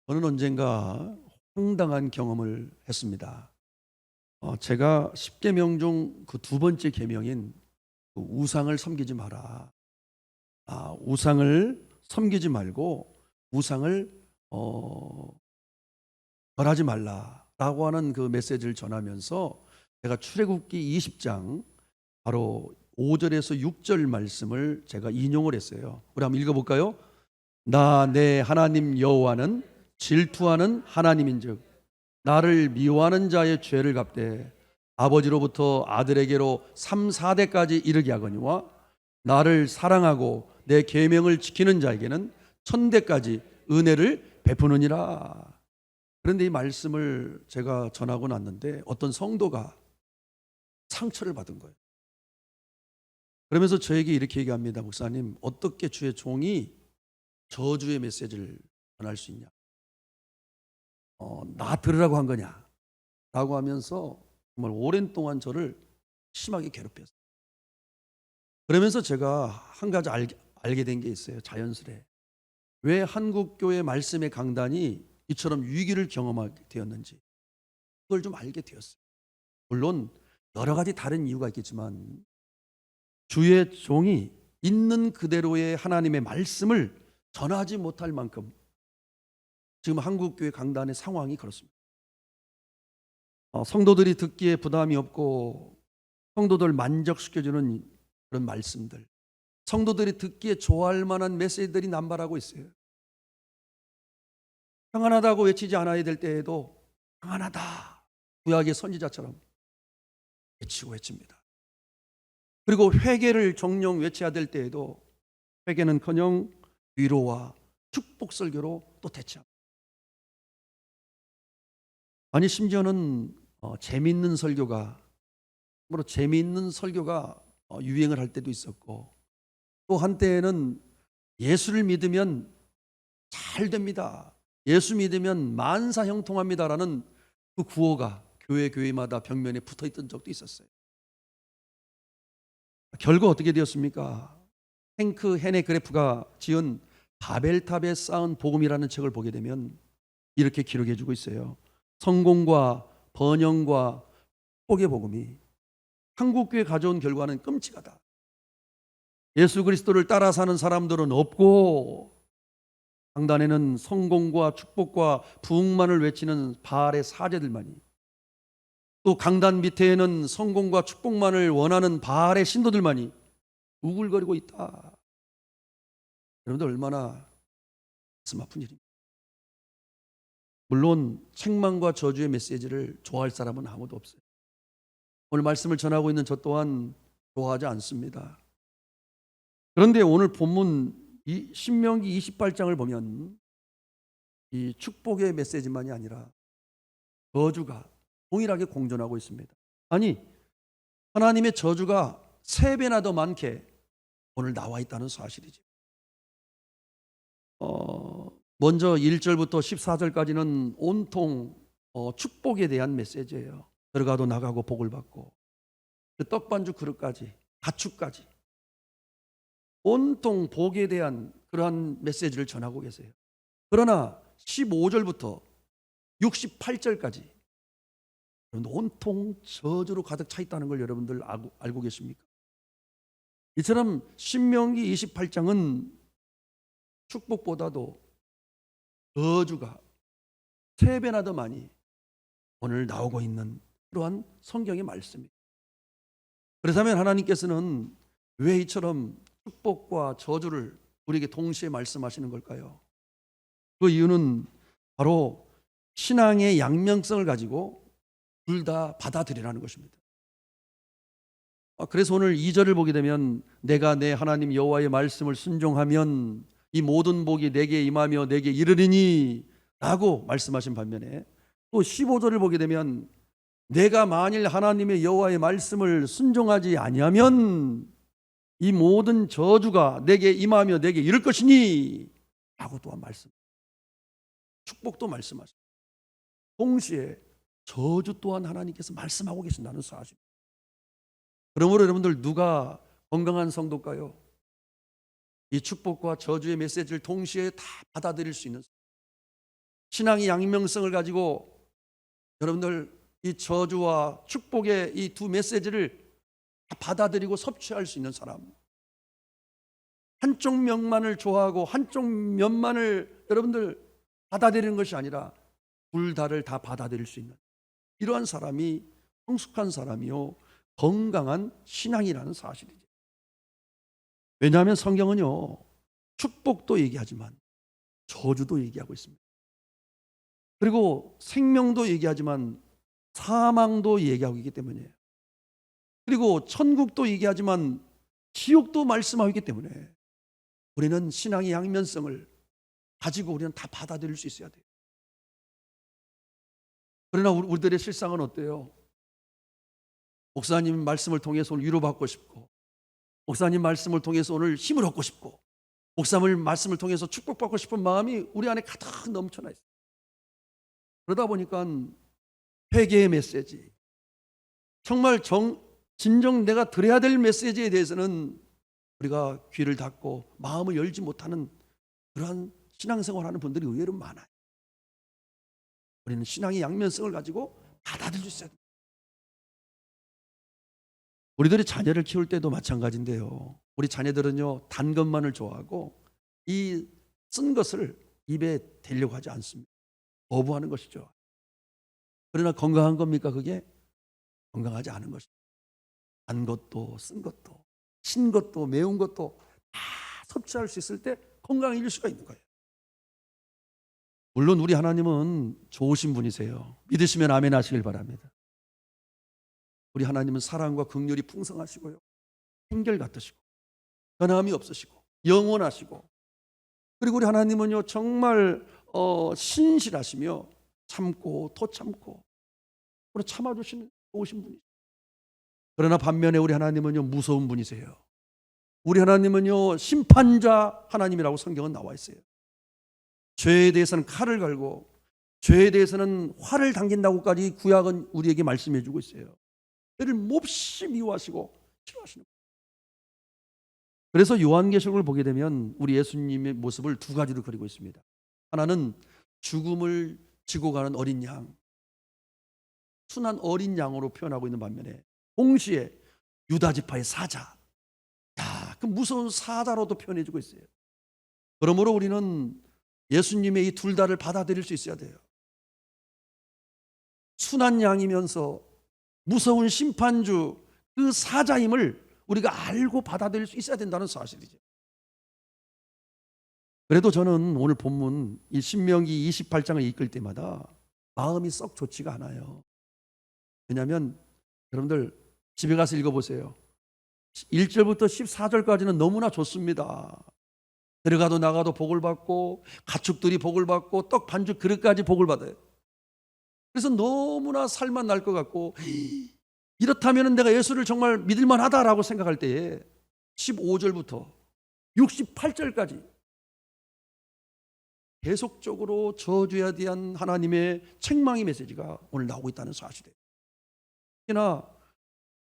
저는 언젠가 황당한 경험을 했습니다. 제가 10계명 중 그 두 번째 계명인 그 우상을 섬기지 마라. 우상을 섬기지 말고 우상을 어, 절하지 말라라고 하는 그 메시지를 전하면서 제가 출애굽기 20장 바로 5절에서 6절 말씀을 제가 인용을 했어요. 우리 한번 읽어볼까요? 나 내 하나님 여호와는 질투하는 하나님인즉 나를 미워하는 자의 죄를 갚되 아버지로부터 아들에게로 3, 4대까지 이르게 하거니와 나를 사랑하고 내 계명을 지키는 자에게는 천대까지 은혜를 베푸느니라. 그런데 이 말씀을 제가 전하고 났는데 어떤 성도가 상처를 받은 거예요. 그러면서 저에게 이렇게 얘기합니다. 목사님, 어떻게 주의 종이 저주의 메시지를 전할 수 있냐? 나 들으라고 한 거냐? 라고 하면서 정말 오랜 동안 저를 심하게 괴롭혔어요. 그러면서 제가 한 가지 알게 된 게 있어요. 자연스레. 왜 한국교회 말씀의 강단이 이처럼 위기를 경험하게 되었는지 그걸 좀 알게 되었어요. 물론 여러 가지 다른 이유가 있겠지만 주의 종이 있는 그대로의 하나님의 말씀을 전하지 못할 만큼 지금 한국교회 강단의 상황이 그렇습니다. 성도들이 듣기에 부담이 없고 성도들 만족시켜주는 그런 말씀들, 성도들이 듣기에 좋아할 만한 메시지들이 남발하고 있어요. 평안하다고 외치지 않아야 될 때에도 평안하다 구약의 선지자처럼 외치고 외칩니다. 그리고 회개를 정령 외쳐야 될 때에도 회개는커녕 위로와 축복 설교로 또 대체합니다. 아니 심지어는 재미있는 설교가 유행을 할 때도 있었고 또 한때에는 예수를 믿으면 잘 됩니다. 예수 믿으면 만사 형통합니다라는 그 구호가 교회마다 벽면에 붙어 있던 적도 있었어요. 결과 어떻게 되었습니까? 행크 헤네그래프가 지은 바벨탑에 쌓은 복음이라는 책을 보게 되면 이렇게 기록해 주고 있어요. 성공과 번영과 복의 복음이 한국교회 가져온 결과는 끔찍하다. 예수 그리스도를 따라 사는 사람들은 없고 강단에는 성공과 축복과 부흥만을 외치는 바알의 사제들만이, 또 강단 밑에는 성공과 축복만을 원하는 바알의 신도들만이 우글거리고 있다. 여러분들 얼마나 가슴 아픈 일입니까? 물론 책망과 저주의 메시지를 좋아할 사람은 아무도 없어요. 오늘 말씀을 전하고 있는 저 또한 좋아하지 않습니다. 그런데 오늘 본문 이 신명기 28장을 보면 이 축복의 메시지만이 아니라 저주가 동일하게 공존하고 있습니다. 아니 하나님의 저주가 3배나 더 많게 오늘 나와 있다는 사실이죠. 먼저 1절부터 14절까지는 온통 축복에 대한 메시지예요. 들어가도 나가고 복을 받고 그 떡반죽 그릇까지 가축까지 온통 복에 대한 그러한 메시지를 전하고 계세요. 그러나 15절부터 68절까지 온통 저주로 가득 차 있다는 걸 여러분들 알고 계십니까? 이처럼 신명기 28장은 축복보다도 저주가 3배나 더 많이 오늘 나오고 있는 그러한 성경의 말씀입니다. 그렇다면 하나님께서는 왜 이처럼 축복과 저주를 우리에게 동시에 말씀하시는 걸까요? 그 이유는 바로 신앙의 양면성을 가지고 둘 다 받아들이라는 것입니다. 그래서 오늘 2절을 보게 되면 내가 내 하나님 여호와의 말씀을 순종하면 이 모든 복이 내게 임하며 내게 이르리니 라고 말씀하신 반면에 또 15절을 보게 되면 내가 만일 하나님의 여호와의 말씀을 순종하지 아니하면 이 모든 저주가 내게 임하며 내게 이를 것이니 라고 또한 말씀, 축복도 말씀하십니다. 동시에 저주 또한 하나님께서 말씀하고 계신다는 사실. 그러므로 여러분들 누가 건강한 성도일까요? 이 축복과 저주의 메시지를 동시에 다 받아들일 수 있는, 신앙의 양면성을 가지고 여러분들 이 저주와 축복의 이 두 메시지를 다 받아들이고 섭취할 수 있는 사람, 한쪽 면만을 좋아하고 한쪽 면만을 여러분들 받아들이는 것이 아니라 둘 다를 다 받아들일 수 있는 이러한 사람이 성숙한 사람이요 건강한 신앙이라는 사실이죠. 왜냐하면 성경은요 축복도 얘기하지만 저주도 얘기하고 있습니다. 그리고 생명도 얘기하지만 사망도 얘기하고 있기 때문이에요. 그리고 천국도 얘기하지만 지옥도 말씀하고 있기 때문에 우리는 신앙의 양면성을 가지고 우리는 다 받아들일 수 있어야 돼요. 그러나 우리들의 실상은 어때요? 목사님 말씀을 통해서 오늘 위로받고 싶고, 목사님 말씀을 통해서 오늘 힘을 얻고 싶고, 목사님 말씀을 통해서 축복받고 싶은 마음이 우리 안에 가득 넘쳐나 있어요. 그러다 보니까 회개의 메시지, 정말 진정 내가 들어야 될 메시지에 대해서는 우리가 귀를 닫고 마음을 열지 못하는 그러한 신앙생활하는 분들이 의외로 많아요. 우리는 신앙의 양면성을 가지고 받아들일 수 있어야 돼요. 우리들이 자녀를 키울 때도 마찬가지인데요. 우리 자녀들은요 단 것만을 좋아하고 이 쓴 것을 입에 대려고 하지 않습니다. 거부하는 것이죠. 그러나 건강한 겁니까 그게? 건강하지 않은 것입니다. 단 것도 쓴 것도 신 것도 매운 것도 다 섭취할 수 있을 때 건강해질 수가 있는 거예요. 물론 우리 하나님은 좋으신 분이세요. 믿으시면 아멘 하시길 바랍니다. 우리 하나님은 사랑과 긍휼이 풍성하시고요 한결같으시고 변함이 없으시고 영원하시고, 그리고 우리 하나님은요 정말 신실하시며 참고 더 참고 우리 참아주시는 좋으신 분이세요. 그러나 반면에 우리 하나님은요 무서운 분이세요. 우리 하나님은요 심판자 하나님이라고 성경은 나와 있어요. 죄에 대해서는 칼을 갈고 죄에 대해서는 활을 당긴다고까지 구약은 우리에게 말씀해 주고 있어요. 죄를 몹시 미워하시고 싫어하시는 거예요. 그래서 요한계시록을 보게 되면 우리 예수님의 모습을 두 가지로 그리고 있습니다. 하나는 죽음을 지고 가는 어린 양, 순한 어린 양으로 표현하고 있는 반면에 동시에 유다 지파의 사자, 그 무서운 사자로도 표현해 주고 있어요. 그러므로 우리는 예수님의 이 둘 다를 받아들일 수 있어야 돼요. 순한 양이면서 무서운 심판주 그 사자임을 우리가 알고 받아들일 수 있어야 된다는 사실이죠. 그래도 저는 오늘 본문 이 신명기 28장을 읽을 때마다 마음이 썩 좋지가 않아요. 왜냐하면 여러분들 집에 가서 읽어보세요. 1절부터 14절까지는 너무나 좋습니다. 들어가도 나가도 복을 받고 가축들이 복을 받고 떡 반죽 그릇까지 복을 받아요. 그래서 너무나 살만 날 것 같고 이렇다면 내가 예수를 정말 믿을만 하다라고 생각할 때에 15절부터 68절까지 계속적으로 저주에 대한 하나님의 책망의 메시지가 오늘 나오고 있다는 사실이에요. 특히나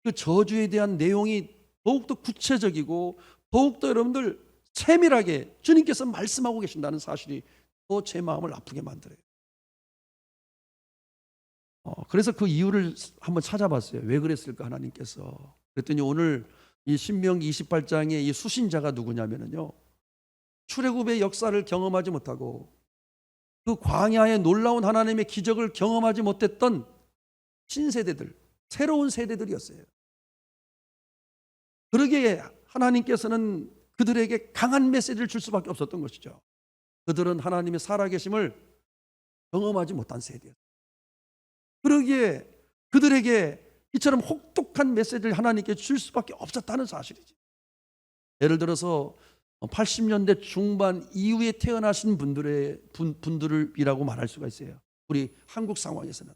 그 저주에 대한 내용이 더욱더 구체적이고 더욱더 여러분들 세밀하게 주님께서 말씀하고 계신다는 사실이 더 제 마음을 아프게 만들어요. 그래서 그 이유를 한번 찾아봤어요. 왜 그랬을까 하나님께서. 그랬더니 오늘 이 신명기 28장의 이 수신자가 누구냐면요, 출애굽의 역사를 경험하지 못하고 그 광야의 놀라운 하나님의 기적을 경험하지 못했던 신세대들, 새로운 세대들이었어요. 그러기에 하나님께서는 그들에게 강한 메시지를 줄 수밖에 없었던 것이죠. 그들은 하나님의 살아계심을 경험하지 못한 세대였어요. 그러기에 그들에게 이처럼 혹독한 메시지를 하나님께 줄 수밖에 없었다는 사실이지. 예를 들어서 80년대 중반 이후에 태어나신 분들이라고 말할 수가 있어요. 우리 한국 상황에서는.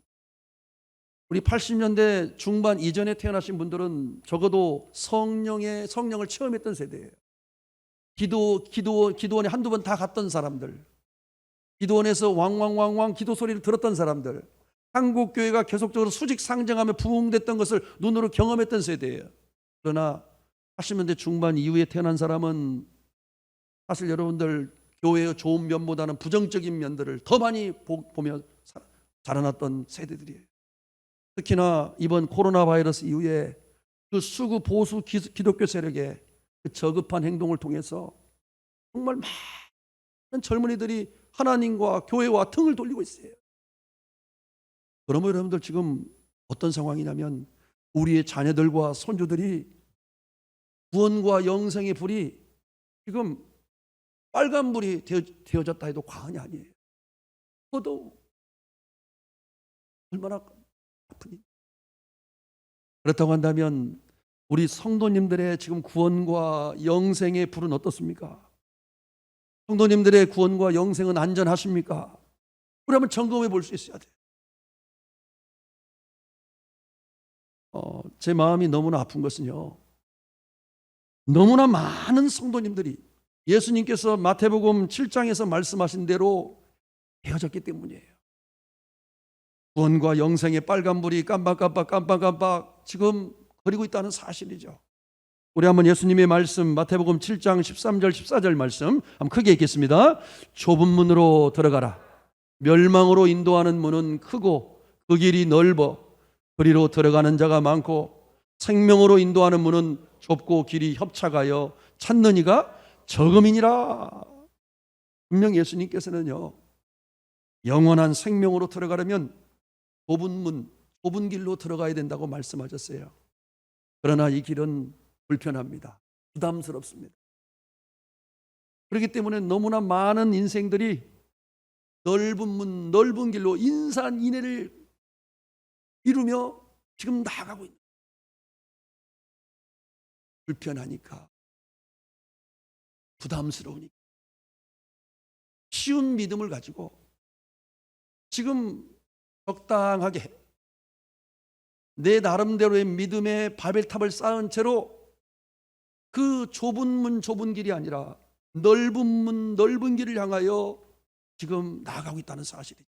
우리 80년대 중반 이전에 태어나신 분들은 적어도 성령을 체험했던 세대예요. 기도원에 한두 번 다 갔던 사람들, 기도원에서 왕왕왕왕 기도 소리를 들었던 사람들, 한국 교회가 계속적으로 수직 상정하며 부흥됐던 것을 눈으로 경험했던 세대예요. 그러나 80년대 중반 이후에 태어난 사람은 사실 여러분들 교회의 좋은 면보다는 부정적인 면들을 더 많이 보며 자라났던 세대들이에요. 특히나 이번 코로나 바이러스 이후에 그 수구 보수 기독교 세력의 그 저급한 행동을 통해서 정말 많은 젊은이들이 하나님과 교회와 등을 돌리고 있어요. 그러면 여러분들 지금 어떤 상황이냐면 우리의 자녀들과 손주들이 구원과 영생의 불이 지금 빨간불이 되어졌다 해도 과언이 아니에요. 그것도 얼마나 아프니. 그렇다고 한다면 우리 성도님들의 지금 구원과 영생의 불은 어떻습니까? 성도님들의 구원과 영생은 안전하십니까? 우리 한번 점검해 볼 수 있어야 돼요. 제 마음이 너무나 아픈 것은요, 너무나 많은 성도님들이 예수님께서 마태복음 7장에서 말씀하신 대로 되어졌기 때문이에요. 구원과 영생의 빨간불이 깜빡깜빡 지금 거리고 있다는 사실이죠. 우리 한번 예수님의 말씀 마태복음 7장 13절 14절 말씀 한번 크게 읽겠습니다. 좁은 문으로 들어가라. 멸망으로 인도하는 문은 크고 그 길이 넓어 그리로 들어가는 자가 많고 생명으로 인도하는 문은 좁고 길이 협착하여 찾는 이가 적음이니라. 분명 예수님께서는요, 영원한 생명으로 들어가려면 좁은 문, 좁은 길로 들어가야 된다고 말씀하셨어요. 그러나 이 길은 불편합니다. 부담스럽습니다. 그렇기 때문에 너무나 많은 인생들이 넓은 문, 넓은 길로 인산인해를 이루며 지금 나아가고 있는, 불편하니까, 부담스러우니까, 쉬운 믿음을 가지고 지금 적당하게 내 나름대로의 믿음의 바벨탑을 쌓은 채로 그 좁은 문 좁은 길이 아니라 넓은 문 넓은 길을 향하여 지금 나아가고 있다는 사실이죠.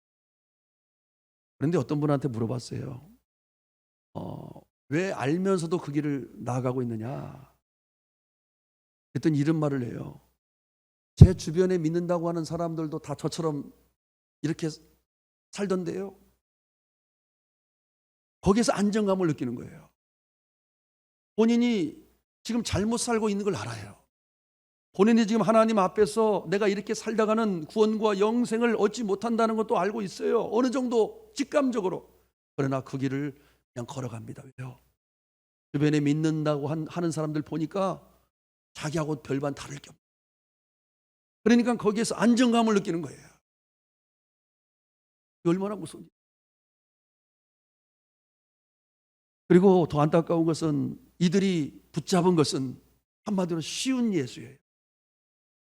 그런데 어떤 분한테 물어봤어요. 왜 알면서도 그 길을 나아가고 있느냐? 그랬더니 이런 말을 해요. 제 주변에 믿는다고 하는 사람들도 다 저처럼 이렇게 살던데요. 거기에서 안정감을 느끼는 거예요. 본인이 지금 잘못 살고 있는 걸 알아요. 본인이 지금 하나님 앞에서 내가 이렇게 살다가는 구원과 영생을 얻지 못한다는 것도 알고 있어요. 어느 정도 직감적으로. 그러나 그 길을 그냥 걸어갑니다. 왜요? 주변에 믿는다고 하는 사람들 보니까 자기하고 별반 다를 게 없어요. 그러니까 거기에서 안정감을 느끼는 거예요. 얼마나 무서운 일이에요. 그리고 더 안타까운 것은 이들이 붙잡은 것은 한마디로 쉬운 예수예요.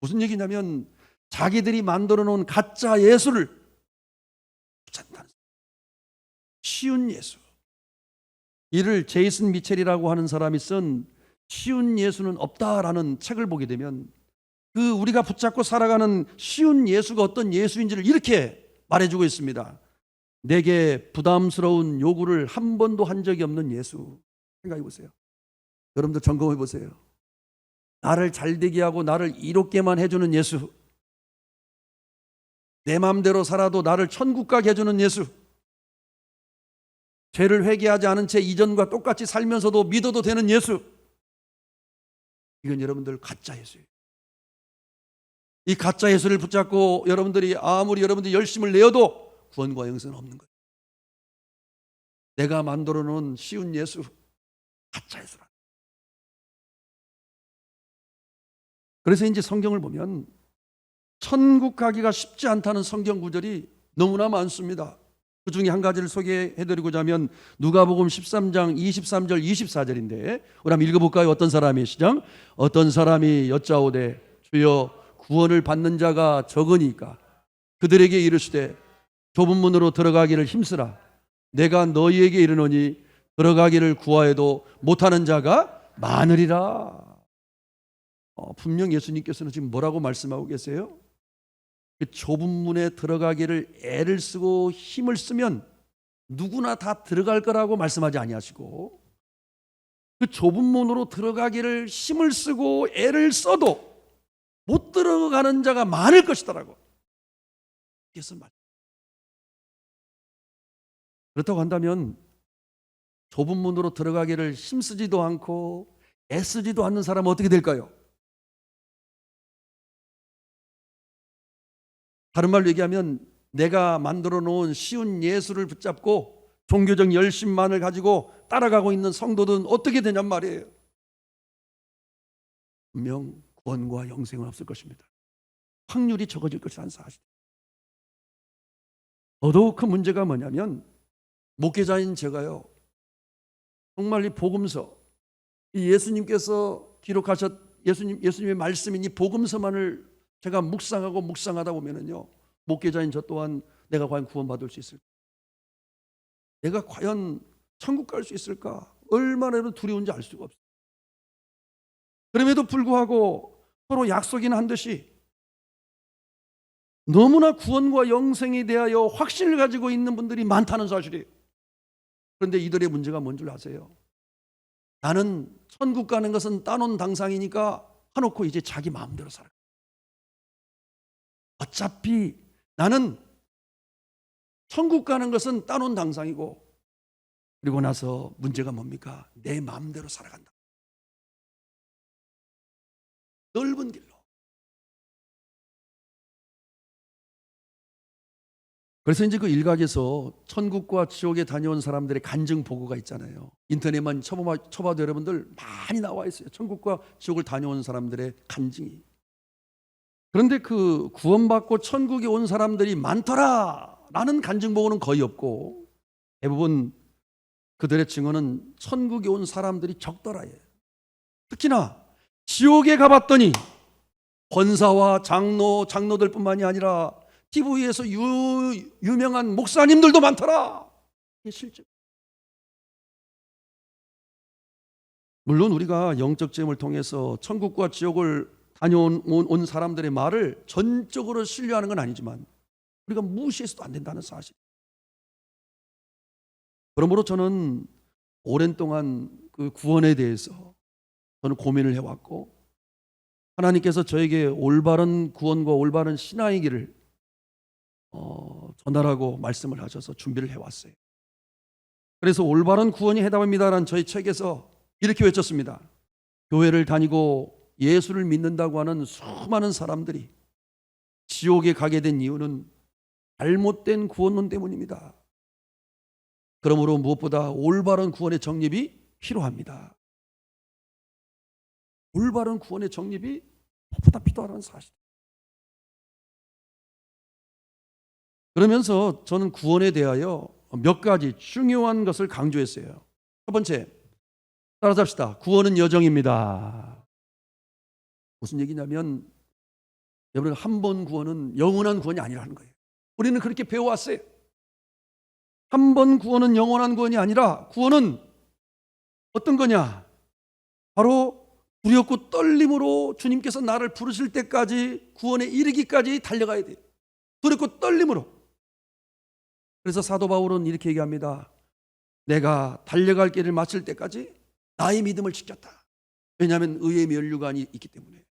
무슨 얘기냐면 자기들이 만들어 놓은 가짜 예수를 붙잡는다는, 쉬운 예수. 이를 제이슨 미첼이라고 하는 사람이 쓴 쉬운 예수는 없다라는 책을 보게 되면 그 우리가 붙잡고 살아가는 쉬운 예수가 어떤 예수인지를 이렇게 말해주고 있습니다. 내게 부담스러운 요구를 한 번도 한 적이 없는 예수. 생각해 보세요. 여러분들 점검해 보세요. 나를 잘되게 하고 나를 이롭게만 해주는 예수. 내 마음대로 살아도 나를 천국 가게 해주는 예수. 죄를 회개하지 않은 채 이전과 똑같이 살면서도 믿어도 되는 예수. 이건 여러분들 가짜 예수예요. 이 가짜 예수를 붙잡고 여러분들이 아무리 여러분들이 열심을 내어도 구원과 영생은 없는 거예요. 내가 만들어 놓은 쉬운 예수, 가짜 예수라. 그래서 이제 성경을 보면 천국 가기가 쉽지 않다는 성경 구절이 너무나 많습니다. 그 중에 한 가지를 소개해드리고자 하면 누가복음 13장 23절 24절인데 우리 한번 읽어볼까요? 어떤 사람이 시작? 어떤 사람이 여짜오되 주여 구원을 받는 자가 적으니까 그들에게 이르시되 좁은 문으로 들어가기를 힘쓰라. 내가 너희에게 이르노니 들어가기를 구하여도 못하는 자가 많으리라. 분명 예수님께서는 지금 뭐라고 말씀하고 계세요? 그 좁은 문에 들어가기를 애를 쓰고 힘을 쓰면 누구나 다 들어갈 거라고 말씀하지 아니하시고 그 좁은 문으로 들어가기를 힘을 쓰고 애를 써도 못 들어가는 자가 많을 것이더라고. 그래서 말. 그렇다고 한다면 좁은 문으로 들어가기를 힘쓰지도 않고 애쓰지도 않는 사람은 어떻게 될까요? 다른 말로 얘기하면 내가 만들어 놓은 쉬운 예술을 붙잡고 종교적 열심만을 가지고 따라가고 있는 성도들은 어떻게 되냔 말이에요. 분명 구원과 영생은 없을 것입니다. 확률이 적어질 것이라는 사실. 더더욱 큰 문제가 뭐냐면 목회자인 제가요, 정말 이 복음서, 이 예수님께서 기록하셨 예수님의 말씀인 이 복음서만을 제가 묵상하다 보면은요, 목회자인 저 또한 내가 과연 구원받을 수 있을까? 내가 과연 천국 갈 수 있을까? 얼마나 두려운지 알 수가 없어요. 그럼에도 불구하고 서로 약속이나 한 듯이 너무나 구원과 영생에 대하여 확신을 가지고 있는 분들이 많다는 사실이에요. 그런데 이들의 문제가 뭔 줄 아세요? 나는 천국 가는 것은 따놓은 당상이니까 하놓고 이제 자기 마음대로 살아. 어차피 나는 천국 가는 것은 따놓은 당상이고, 그리고 나서 문제가 뭡니까? 내 마음대로 살아간다. 넓은 길로. 그래서 이제 그 일각에서 천국과 지옥에 다녀온 사람들의 간증 보고가 있잖아요. 인터넷만 쳐봐도 여러분들 많이 나와 있어요. 천국과 지옥을 다녀온 사람들의 간증이. 그런데 그 구원받고 천국에 온 사람들이 많더라라는 간증 보고는 거의 없고, 대부분 그들의 증언은 천국에 온 사람들이 적더라예요. 특히나 지옥에 가봤더니 권사와 장로들뿐만이 아니라 TV에서 유명한 목사님들도 많더라. 이게 실제. 물론 우리가 영적 체험을 통해서 천국과 지옥을 다녀온 사람들의 말을 전적으로 신뢰하는 건 아니지만 우리가 무시해서도 안 된다는 사실. 그러므로 저는 오랜 동안 그 구원에 대해서 저는 고민을 해왔고, 하나님께서 저에게 올바른 구원과 올바른 신앙의 길을 전하라고 말씀을 하셔서 준비를 해왔어요. 그래서 올바른 구원이 해답입니다라는 저희 책에서 이렇게 외쳤습니다. 교회를 다니고 예수를 믿는다고 하는 수많은 사람들이 지옥에 가게 된 이유는 잘못된 구원론 때문입니다. 그러므로 무엇보다 올바른 구원의 정립이 필요합니다. 올바른 구원의 정립이 무엇보다 필요하다는 사실. 그러면서 저는 구원에 대하여 몇 가지 중요한 것을 강조했어요. 첫 번째, 따라서 합시다. 구원은 여정입니다. 무슨 얘기냐면 여러분, 한 번 구원은 영원한 구원이 아니라는 거예요. 우리는 그렇게 배워왔어요. 한 번 구원은 영원한 구원이 아니라 구원은 어떤 거냐? 바로 두렵고 떨림으로 주님께서 나를 부르실 때까지, 구원에 이르기까지 달려가야 돼요. 두렵고 떨림으로. 그래서 사도 바울은 이렇게 얘기합니다. 내가 달려갈 길을 마칠 때까지 나의 믿음을 지켰다. 왜냐하면 의의 면류가 있기 때문에.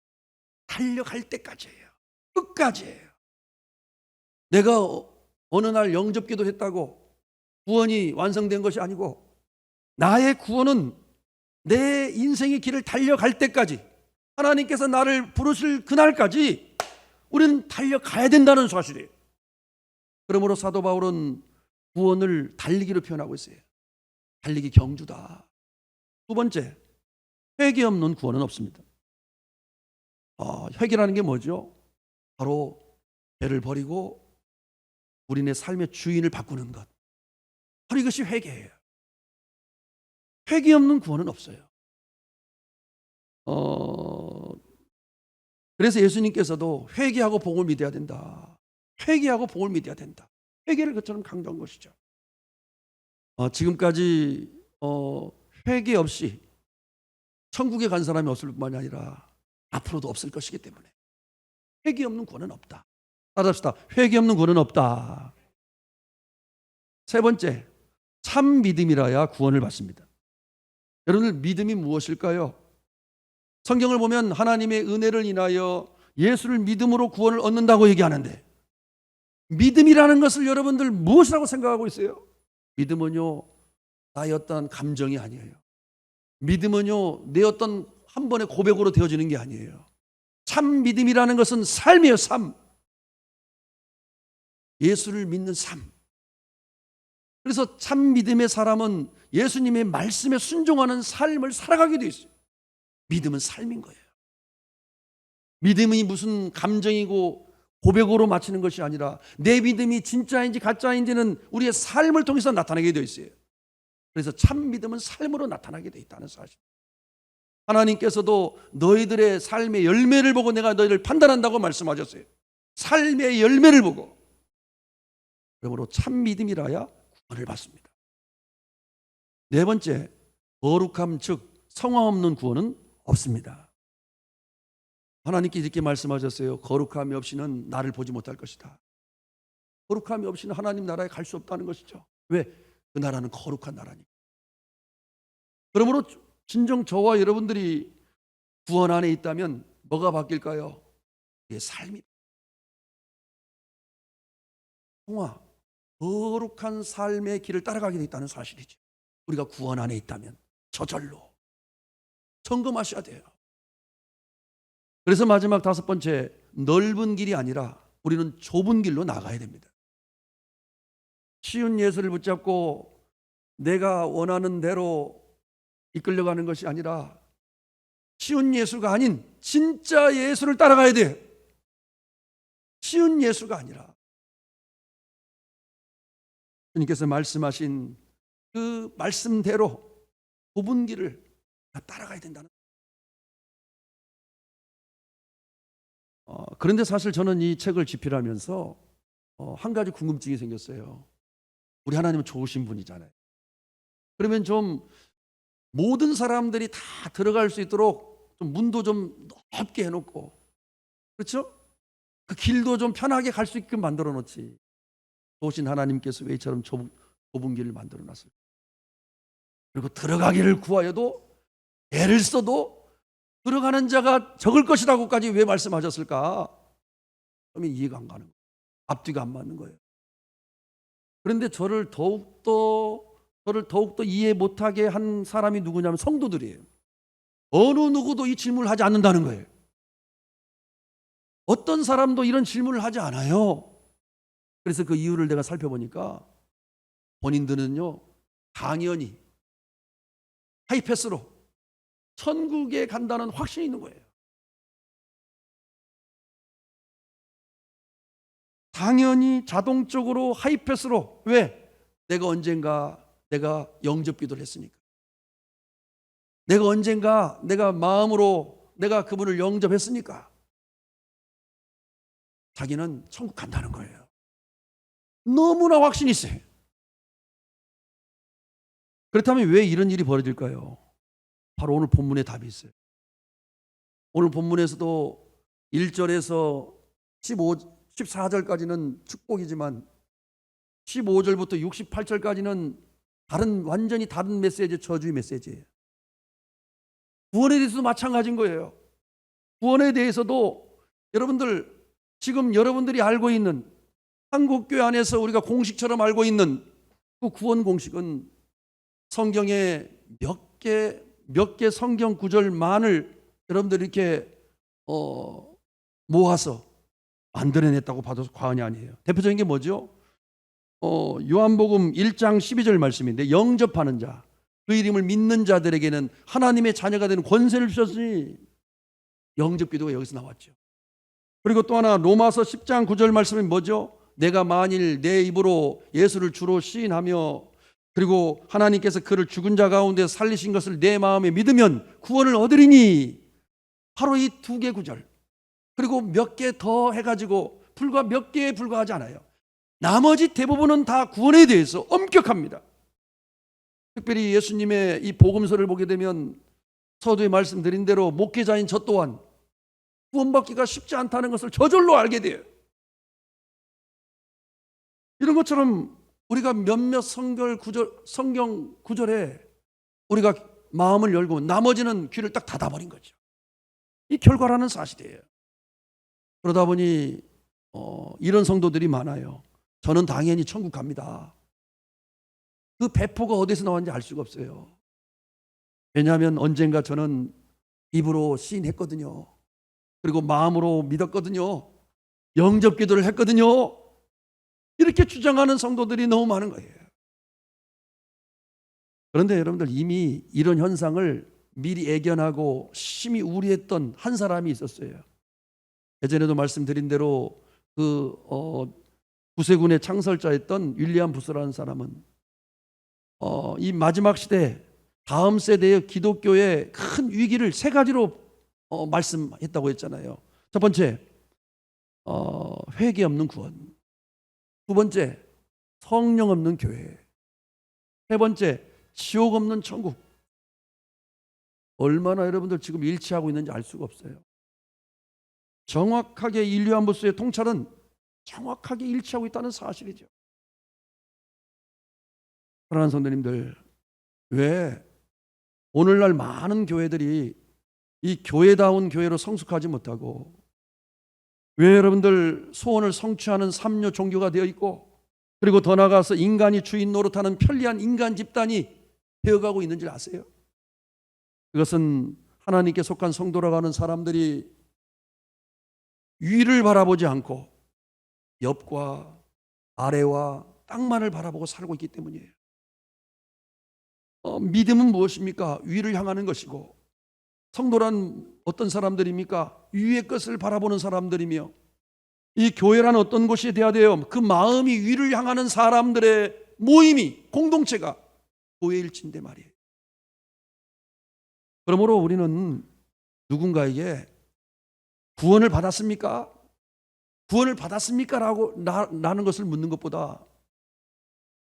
달려갈 때까지예요. 끝까지예요. 내가 어느 날 영접기도 했다고 구원이 완성된 것이 아니고, 나의 구원은 내 인생의 길을 달려갈 때까지, 하나님께서 나를 부르실 그날까지 우리는 달려가야 된다는 사실이에요. 그러므로 사도 바울은 구원을 달리기로 표현하고 있어요. 달리기 경주다. 두 번째, 회개 없는 구원은 없습니다. 회개라는 게 뭐죠? 바로 죄를 버리고 우리네 삶의 주인을 바꾸는 것. 바로 이것이 회개예요. 회개 없는 구원은 없어요. 그래서 예수님께서도 회개하고 복을 믿어야 된다. 회개하고 복을 믿어야 된다. 회개를 그처럼 강조한 것이죠. 지금까지 회개 없이 천국에 간 사람이 없을 뿐만이 아니라 앞으로도 없을 것이기 때문에 회개 없는 구원은 없다. 따라합시다. 회개 없는 구원은 없다. 세 번째, 참 믿음이라야 구원을 받습니다. 여러분들, 믿음이 무엇일까요? 성경을 보면 하나님의 은혜를 인하여 예수를 믿음으로 구원을 얻는다고 얘기하는데, 믿음이라는 것을 여러분들 무엇이라고 생각하고 있어요? 믿음은요, 나의 어떤 감정이 아니에요. 믿음은요, 내 어떤 한 번의 고백으로 되어지는 게 아니에요. 참 믿음이라는 것은 삶이에요, 삶. 예수를 믿는 삶. 그래서 참 믿음의 사람은 예수님의 말씀에 순종하는 삶을 살아가게 돼 있어요. 믿음은 삶인 거예요. 믿음이 무슨 감정이고 고백으로 맞추는 것이 아니라 내 믿음이 진짜인지 가짜인지는 우리의 삶을 통해서 나타나게 되어 있어요. 그래서 참 믿음은 삶으로 나타나게 되어 있다는 사실. 하나님께서도 너희들의 삶의 열매를 보고 내가 너희를 판단한다고 말씀하셨어요. 삶의 열매를 보고. 그러므로 참 믿음이라야 구원을 받습니다. 네 번째, 거룩함 즉 성화 없는 구원은 없습니다. 하나님께 이렇게 말씀하셨어요. 거룩함이 없이는 나를 보지 못할 것이다. 거룩함이 없이는 하나님 나라에 갈 수 없다는 것이죠. 왜? 그 나라는 거룩한 나라니까. 그러므로 진정 저와 여러분들이 구원 안에 있다면 뭐가 바뀔까요? 그게 삶이. 성화, 거룩한 삶의 길을 따라가게 돼 있다는 사실이죠. 우리가 구원 안에 있다면 저절로 점검하셔야 돼요. 그래서 마지막 다섯 번째, 넓은 길이 아니라 우리는 좁은 길로 나가야 됩니다. 쉬운 예수를 붙잡고 내가 원하는 대로 이끌려가는 것이 아니라 쉬운 예수가 아닌 진짜 예수를 따라가야 돼요. 쉬운 예수가 아니라 주님께서 말씀하신 그 말씀대로 좁은 길을 따라가야 된다는. 그런데 사실 저는 이 책을 집필하면서 한 가지 궁금증이 생겼어요. 우리 하나님은 좋으신 분이잖아요. 그러면 좀 모든 사람들이 다 들어갈 수 있도록 좀 문도 좀 넓게 해놓고, 그렇죠? 그 길도 좀 편하게 갈 수 있게 만들어 놓지. 좋으신 하나님께서 왜 이처럼 좁은 길을 만들어 놨을까? 그리고 들어가기를 구하여도 애를 써도 들어가는 자가 적을 것이라고까지 왜 말씀하셨을까? 그러면 이해가 안 가는 거예요. 앞뒤가 안 맞는 거예요. 그런데 저를 더욱더 이해 못하게 한 사람이 누구냐면 성도들이에요. 어느 누구도 이 질문을 하지 않는다는 거예요. 어떤 사람도 이런 질문을 하지 않아요. 그래서 그 이유를 내가 살펴보니까 본인들은요, 당연히 하이패스로 천국에 간다는 확신이 있는 거예요. 당연히 자동적으로 하이패스로. 왜? 내가 언젠가 내가 영접 기도를 했으니까. 내가 언젠가 내가 마음으로 내가 그분을 영접했으니까 자기는 천국 간다는 거예요. 너무나 확신이 있어요. 그렇다면 왜 이런 일이 벌어질까요? 바로 오늘 본문에 답이 있어요. 오늘 본문에서도 1절에서 14절까지는 축복이지만 15절부터 68절까지는 완전히 다른 메시지, 저주의 메시지예요. 구원에 대해서도 마찬가지인 거예요. 구원에 대해서도 여러분들, 지금 여러분들이 알고 있는 한국교회 안에서 우리가 공식처럼 알고 있는 그 구원 공식은 성경에 몇 개 성경 구절만을 여러분들이 이렇게 모아서 만들어냈다고 봐도 과언이 아니에요. 대표적인 게 뭐죠? 요한복음 1장 12절 말씀인데, 영접하는 자, 그 이름을 믿는 자들에게는 하나님의 자녀가 되는 권세를 주셨으니, 영접기도가 여기서 나왔죠. 그리고 또 하나 로마서 10장 9절 말씀은 뭐죠? 내가 만일 내 입으로 예수를 주로 시인하며 그리고 하나님께서 그를 죽은 자 가운데 살리신 것을 내 마음에 믿으면 구원을 얻으리니. 바로 이 두 개 구절. 그리고 몇 개 더 해가지고 불과 몇 개에 불과하지 않아요. 나머지 대부분은 다 구원에 대해서 엄격합니다. 특별히 예수님의 이 복음서를 보게 되면 서두에 말씀드린 대로 목회자인 저 또한 구원받기가 쉽지 않다는 것을 저절로 알게 돼요. 이런 것처럼 우리가 몇몇 성경 구절에 우리가 마음을 열고 나머지는 귀를 딱 닫아버린 거죠. 이 결과라는 사실이에요. 그러다 보니 이런 성도들이 많아요. 저는 당연히 천국 갑니다. 그 배포가 어디서 나왔는지 알 수가 없어요. 왜냐하면 언젠가 저는 입으로 시인했거든요. 그리고 마음으로 믿었거든요. 영접 기도를 했거든요. 이렇게 주장하는 성도들이 너무 많은 거예요. 그런데 여러분들, 이미 이런 현상을 미리 예견하고 심히 우려했던 한 사람이 있었어요. 예전에도 말씀드린 대로 구세군의 창설자였던 윌리엄 부스라는 사람은 이 마지막 시대 다음 세대의 기독교의 큰 위기를 세 가지로 말씀했다고 했잖아요. 첫 번째, 회개 없는 구원. 두 번째, 성령 없는 교회. 세 번째, 지옥 없는 천국. 얼마나 여러분들 지금 일치하고 있는지 알 수가 없어요. 정확하게 윌리엄 부스의 통찰은 정확하게 일치하고 있다는 사실이죠. 사랑하는 성도님들, 왜 오늘날 많은 교회들이 이 교회다운 교회로 성숙하지 못하고, 왜 여러분들 소원을 성취하는 삼류 종교가 되어 있고, 그리고 더 나아가서 인간이 주인 노릇하는 편리한 인간 집단이 되어가고 있는지 아세요? 그것은 하나님께 속한 성도라고 하는 사람들이 위를 바라보지 않고 옆과 아래와 땅만을 바라보고 살고 있기 때문이에요. 믿음은 무엇입니까? 위를 향하는 것이고, 성도란 어떤 사람들입니까? 위의 것을 바라보는 사람들이며, 이 교회란 어떤 곳이 돼야 돼요? 그 마음이 위를 향하는 사람들의 모임이, 공동체가 교회일진데 말이에요. 그러므로 우리는 누군가에게 구원을 받았습니까? 구원을 받았습니까? 라는 것을 묻는 것보다,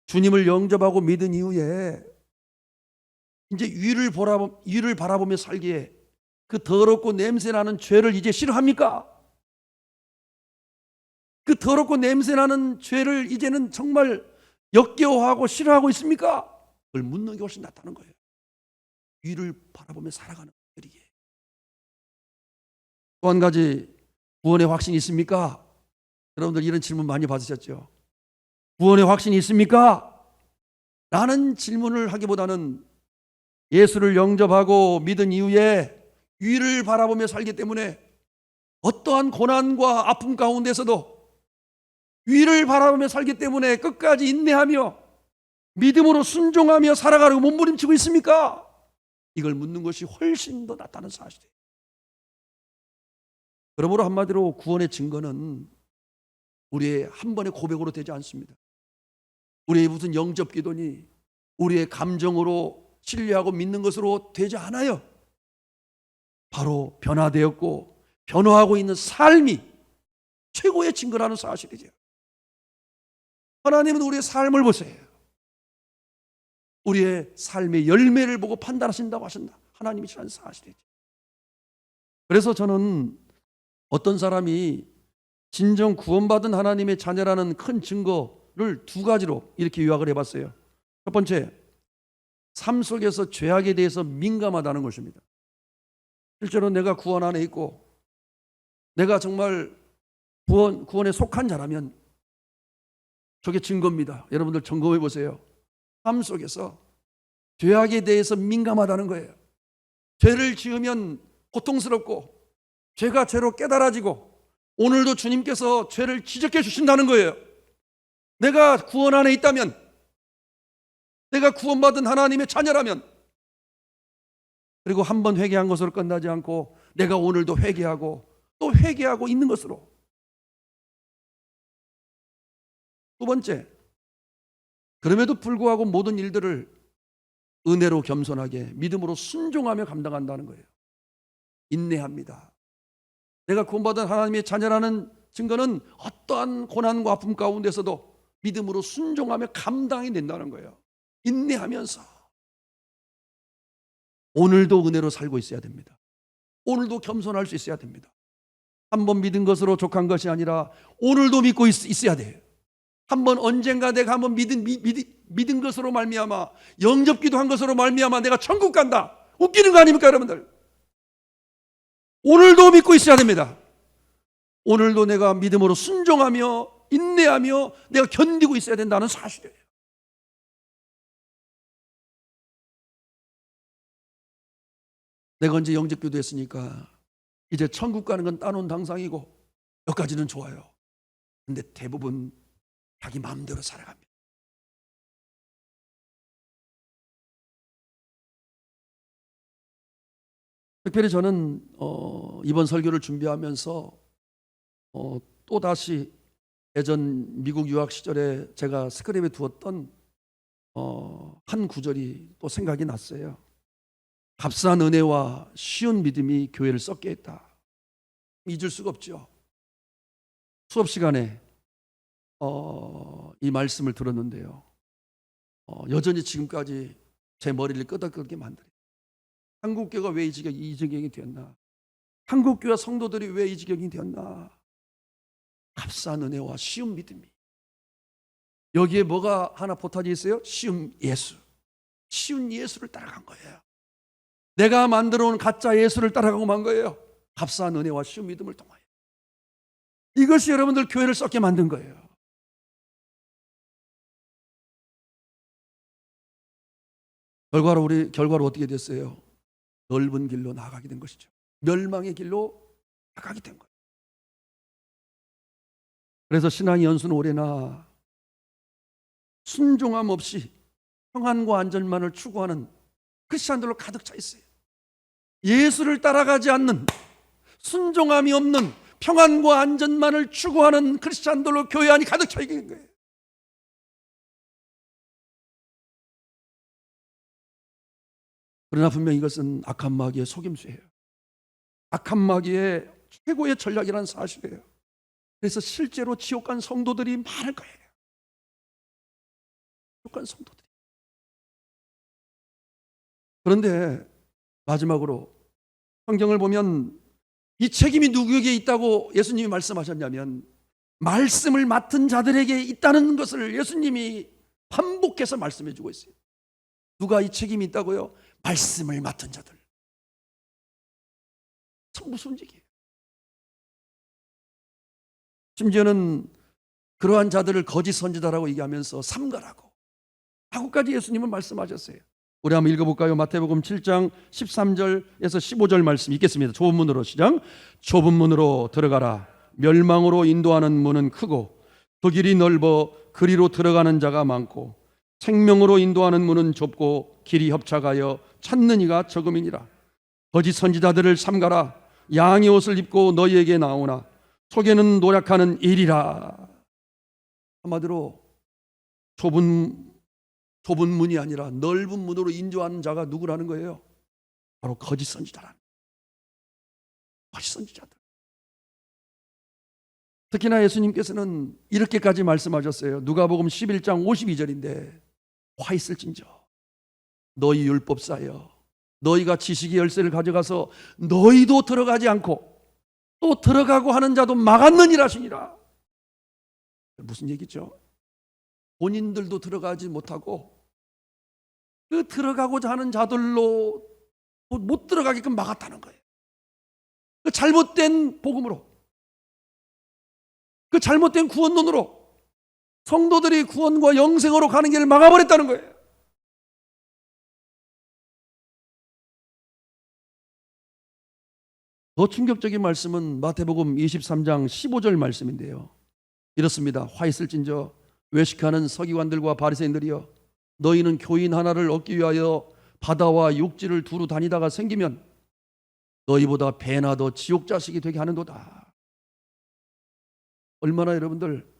주님을 영접하고 믿은 이후에 이제 위를 바라보며 살기에 그 더럽고 냄새나는 죄를 이제 싫어합니까? 그 더럽고 냄새나는 죄를 이제는 정말 역겨워하고 싫어하고 있습니까? 그걸 묻는 게 훨씬 낫다는 거예요. 위를 바라보며 살아가는 것들이기에. 또 한 가지, 구원의 확신이 있습니까? 여러분들 이런 질문 많이 받으셨죠? 구원의 확신이 있습니까? 라는 질문을 하기보다는 예수를 영접하고 믿은 이후에 위를 바라보며 살기 때문에 어떠한 고난과 아픔 가운데서도 위를 바라보며 살기 때문에 끝까지 인내하며 믿음으로 순종하며 살아가려고 몸부림치고 있습니까? 이걸 묻는 것이 훨씬 더 낫다는 사실이에요. 그러므로 한마디로 구원의 증거는 우리의 한 번의 고백으로 되지 않습니다. 우리의 무슨 영접 기도니 우리의 감정으로 신뢰하고 믿는 것으로 되지 않아요. 바로 변화되었고 변화하고 있는 삶이 최고의 증거라는 사실이죠. 하나님은 우리의 삶을 보세요. 우리의 삶의 열매를 보고 판단하신다고 하신다. 하나님이시라는 사실이죠. 그래서 저는 어떤 사람이 진정 구원받은 하나님의 자녀라는 큰 증거를 두 가지로 이렇게 요약을 해봤어요. 첫 번째, 삶 속에서 죄악에 대해서 민감하다는 것입니다. 실제로 내가 구원 안에 있고 내가 정말 구원에 속한 자라면 저게 증거입니다. 여러분들 점검해 보세요. 삶 속에서 죄악에 대해서 민감하다는 거예요. 죄를 지으면 고통스럽고 죄가 죄로 깨달아지고 오늘도 주님께서 죄를 지적해 주신다는 거예요. 내가 구원 안에 있다면, 내가 구원받은 하나님의 자녀라면, 그리고 한 번 회개한 것으로 끝나지 않고 내가 오늘도 회개하고 또 회개하고 있는 것으로. 두 번째, 그럼에도 불구하고 모든 일들을 은혜로 겸손하게 믿음으로 순종하며 감당한다는 거예요. 인내합니다. 내가 구원받은 하나님의 자녀라는 증거는 어떠한 고난과 아픔 가운데서도 믿음으로 순종하며 감당이 된다는 거예요. 인내하면서 오늘도 은혜로 살고 있어야 됩니다. 오늘도 겸손할 수 있어야 됩니다. 한 번 믿은 것으로 족한 것이 아니라 오늘도 믿고 있어야 돼요. 한번 언젠가 내가 한번 믿은 것으로 말미암아 영접기도 한 것으로 말미암아 내가 천국 간다. 웃기는 거 아닙니까 여러분들? 오늘도 믿고 있어야 됩니다. 오늘도 내가 믿음으로 순종하며 인내하며 내가 견디고 있어야 된다는 사실이에요. 내가 이제 영접기도 했으니까 이제 천국 가는 건 따놓은 당상이고 여기까지는 좋아요. 근데 대부분 자기 마음대로 살아갑니다. 특별히 저는 이번 설교를 준비하면서 또다시 예전 미국 유학 시절에 제가 스크랩에 두었던 한 구절이 또 생각이 났어요. 값싼 은혜와 쉬운 믿음이 교회를 썩게 했다. 잊을 수가 없죠. 수업 시간에 이 말씀을 들었는데요. 여전히 지금까지 제 머리를 끄덕끄덕게 만들어요. 한국교회가 왜 이 지경이 되었나? 한국교회 성도들이 왜 이 지경이 되었나? 값싼 은혜와 쉬운 믿음이. 여기에 뭐가 하나 포탄이 있어요? 쉬운 예수. 쉬운 예수를 따라간 거예요. 내가 만들어 온 가짜 예수를 따라가고 만 거예요. 값싼 은혜와 쉬운 믿음을 통하여. 이것이 여러분들 교회를 썩게 만든 거예요. 결과로 어떻게 됐어요? 넓은 길로 나아가게 된 것이죠. 멸망의 길로 나아가게 된 거예요. 그래서 신앙의 연수는 올해나 순종함 없이 평안과 안전만을 추구하는 크리스찬들로 가득 차 있어요. 예수를 따라가지 않는, 순종함이 없는 평안과 안전만을 추구하는 크리스찬들로 교회 안이 가득 차 있는 거예요. 그러나 분명히 이것은 악한 마귀의 속임수예요. 악한 마귀의 최고의 전략이라는 사실이에요. 그래서 실제로 지옥 간 성도들이 많을 거예요. 지옥 간 성도들이. 그런데 마지막으로 성경을 보면 이 책임이 누구에게 있다고 예수님이 말씀하셨냐면 말씀을 맡은 자들에게 있다는 것을 예수님이 반복해서 말씀해 주고 있어요. 누가 이 책임이 있다고요? 말씀을 맡은 자들. 참 무서운 얘기예요. 심지어는 그러한 자들을 거짓 선지자라고 얘기하면서 삼가라고 하고까지 예수님은 말씀하셨어요. 우리 한번 읽어볼까요? 마태복음 7장 13절에서 15절 말씀 읽겠습니다. 좁은 문으로 시작. 좁은 문으로 들어가라. 멸망으로 인도하는 문은 크고 그 길이 넓어 그리로 들어가는 자가 많고 생명으로 인도하는 문은 좁고 길이 협착하여 찾는 이가 적음이니라. 거짓 선지자들을 삼가라. 양의 옷을 입고 너희에게 나오나 속에는 노력하는 일이라. 한마디로 좁은 문이 아니라 넓은 문으로 인도하는 자가 누구라는 거예요? 바로 거짓 선지자라는. 거짓 선지자들. 특히나 예수님께서는 이렇게까지 말씀하셨어요. 누가복음 11장 52절인데 화 있을진저 너희 율법사여 너희가 지식의 열쇠를 가져가서 너희도 들어가지 않고 또 들어가고 하는 자도 막았느니라 하시니라. 무슨 얘기죠? 본인들도 들어가지 못하고 그 들어가고자 하는 자들로 못 들어가게끔 막았다는 거예요. 그 잘못된 복음으로, 그 잘못된 구원론으로 성도들이 구원과 영생으로 가는 길을 막아버렸다는 거예요. 더 충격적인 말씀은 마태복음 23장 15절 말씀인데요. 이렇습니다. 화 있을진저 외식하는 서기관들과 바리새인들이여 너희는 교인 하나를 얻기 위하여 바다와 육지를 두루 다니다가 생기면 너희보다 배나 더 지옥 자식이 되게 하는도다. 얼마나 여러분들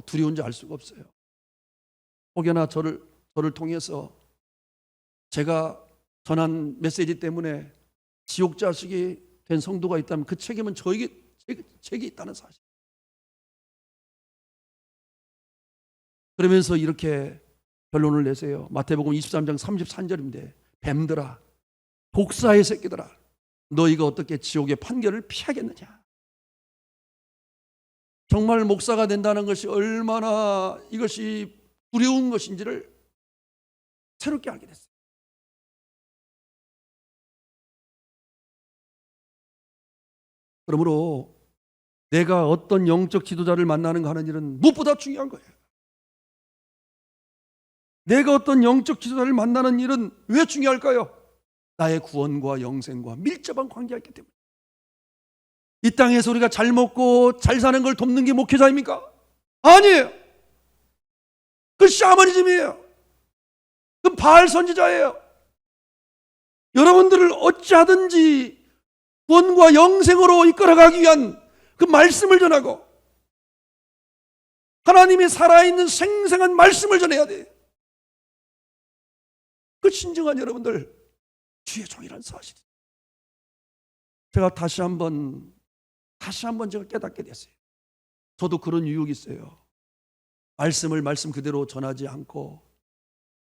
두려운지 알 수가 없어요. 혹여나 저를 통해서 제가 전한 메시지 때문에 지옥 자식이 된 성도가 있다면 그 책임은 제게 있다는 사실. 그러면서 이렇게 결론을 내세요. 마태복음 23장 33절인데 뱀들아 독사의 새끼들아 너희가 어떻게 지옥의 판결을 피하겠느냐. 정말 목사가 된다는 것이 얼마나 이것이 두려운 것인지를 새롭게 알게 됐어요. 그러므로 내가 어떤 영적 지도자를 만나는가 하는 일은 무엇보다 중요한 거예요. 내가 어떤 영적 지도자를 만나는 일은 왜 중요할까요? 나의 구원과 영생과 밀접한 관계가 있기 때문에. 이 땅에서 우리가 잘 먹고 잘 사는 걸 돕는 게 목회자입니까? 아니에요. 그 샤머니즘이에요. 그 바알 선지자예요. 여러분들을 어찌하든지 구원과 영생으로 이끌어가기 위한 그 말씀을 전하고 하나님이 살아있는 생생한 말씀을 전해야 돼요. 그 진정한 여러분들 주의 종이라는 사실이에요. 제가 다시 한번 제가 깨닫게 됐어요. 저도 그런 유혹이 있어요. 말씀 그대로 전하지 않고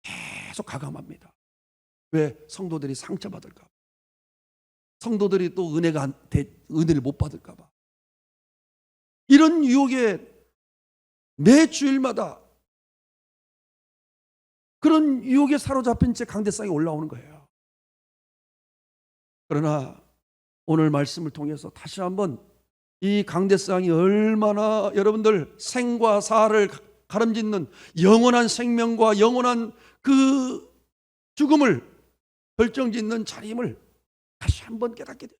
계속 가감합니다. 왜? 성도들이 상처받을까 봐. 성도들이 또 은혜를 못 받을까 봐. 이런 유혹에 매 주일마다 그런 유혹에 사로잡힌 채 강대상에 올라오는 거예요. 그러나 오늘 말씀을 통해서 다시 한번 이 강대상이 얼마나 여러분들 생과 사를 가름짓는 영원한 생명과 영원한 그 죽음을 결정짓는 자리임을 다시 한번 깨닫게 돼요.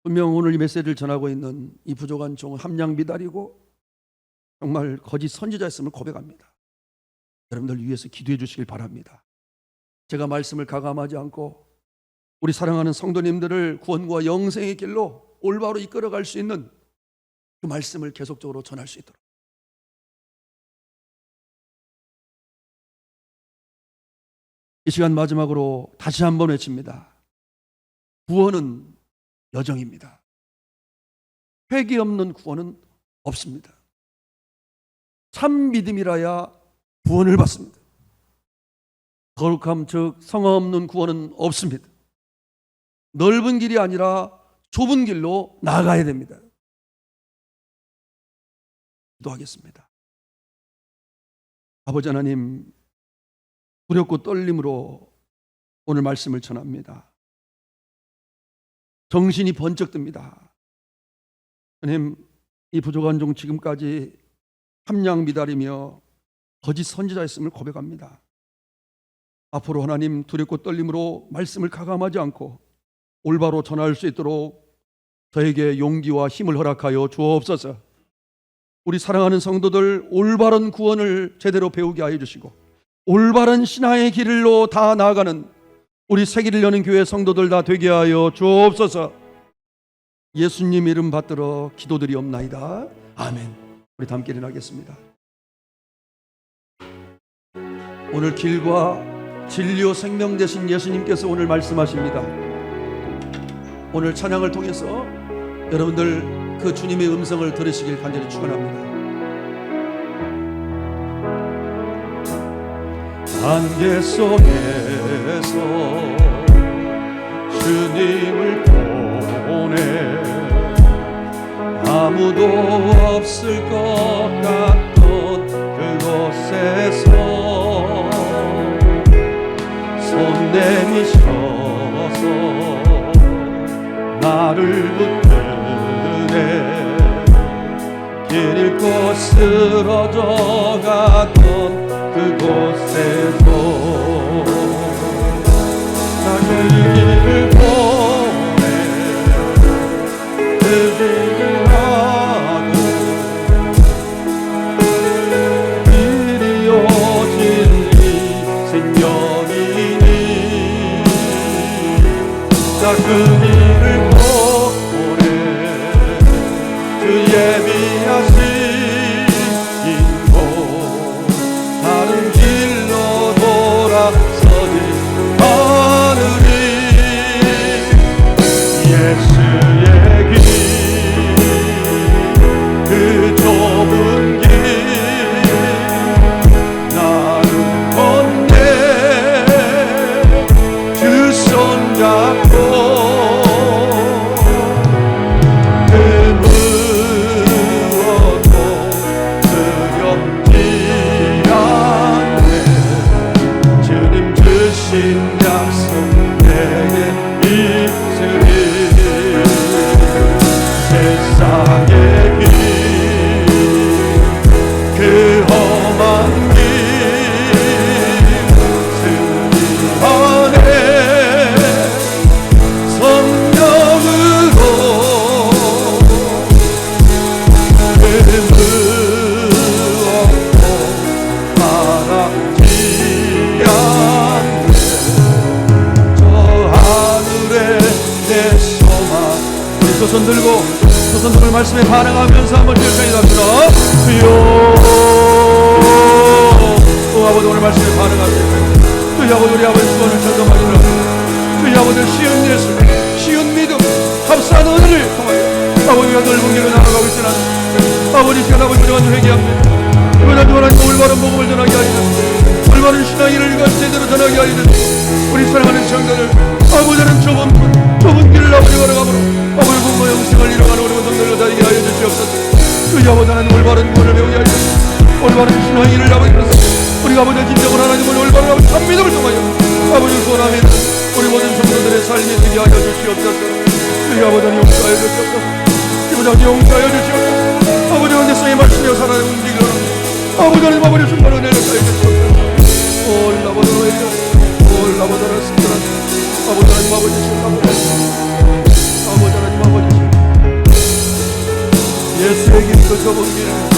분명 오늘 이 메시지를 전하고 있는 이 부족한 종은 함량미달이고 정말 거짓 선지자였음을 고백합니다. 여러분들 위해서 기도해 주시길 바랍니다. 제가 말씀을 가감하지 않고 우리 사랑하는 성도님들을 구원과 영생의 길로 올바로 이끌어갈 수 있는 그 말씀을 계속적으로 전할 수 있도록. 이 시간 마지막으로 다시 한번 외칩니다. 구원은 여정입니다. 회개 없는 구원은 없습니다. 참 믿음이라야 구원을 받습니다. 거룩함 즉 성화 없는 구원은 없습니다. 넓은 길이 아니라 좁은 길로 나아가야 됩니다. 기도하겠습니다. 아버지 하나님, 두렵고 떨림으로 오늘 말씀을 전합니다. 정신이 번쩍 듭니다. 하나님, 이 부족한 종 지금까지 함량미달이며 거짓 선지자였음을 고백합니다. 앞으로 하나님 두렵고 떨림으로 말씀을 가감하지 않고 올바로 전할 수 있도록 저에게 용기와 힘을 허락하여 주옵소서. 우리 사랑하는 성도들 올바른 구원을 제대로 배우게 하여 주시고 올바른 신앙의 길로 다 나아가는 우리 새길을 여는 교회 성도들 다 되게 하여 주옵소서. 예수님 이름 받들어 기도드리옵나이다. 아멘. 우리 다 함께 일어나겠습니다. 오늘 길과 진리요 생명 되신 예수님께서 오늘 말씀하십니다. 오늘 찬양을 통해서 여러분들 그 주님의 음성을 들으시길 간절히 축원합니다. 안개 속에서 주님을 보내 아무도 없을 것 같던 그곳에서 손 내미셔서 나를 붙드네 길 잃고 쓰러져 갔던 그곳에서 나 그 길을 보내 그 길을 하고 길이요 진리 생명이니 나 그 길을 보내 그 예비하신 약속 내게 있을 우리 두 손 들고 말씀에 반응하면서 한번 열정히 갑시다. 주여 아버지 오늘 말씀에 반응합니다. 주여 아버지 우리 아버지 소원을 전동하게 들어갑니다. 주여 아버지 쉬운 예수 쉬운 믿음 값싼 은혜를 통하여 아버지가 넓은 길로 나아가고 있으나 아버지 시간 아버지 우리가 회개합니다. 그러나 하나님 올바른 복음을 전하게 하시는 올바른 신앙의를 제대로 전하게 하시는 우리 사랑하는 성도들 아버지는 좁은 길을 아버지 걸어가므로 아버지 공부 영생을 이뤄가는 우리 성도들과 다니게 하여 주시옵소서. 주여 아버지 하나님 올바른 구원을 배우게 하여 올바른 신앙의를 아버지 우리가 아버지 진정으로 하나님을 올바른 아버지 참 믿음을 통하여 아버지 소원하며 우리 모든 성도들의 삶이 되게 하여 주시옵소서. 주여 아버지 용서하여 주시옵소서. 아버지 용서하여 주시옵소서. 아버지 은혜성의 말씀에 살아내 움직이라 아버지 하나님 아버지 순간을 내려가여 주시옵소서. 올라보더라 스크라 아버지 하나님 아버지 아버지 하나님 아버지 예수의 길 그 좁은 길을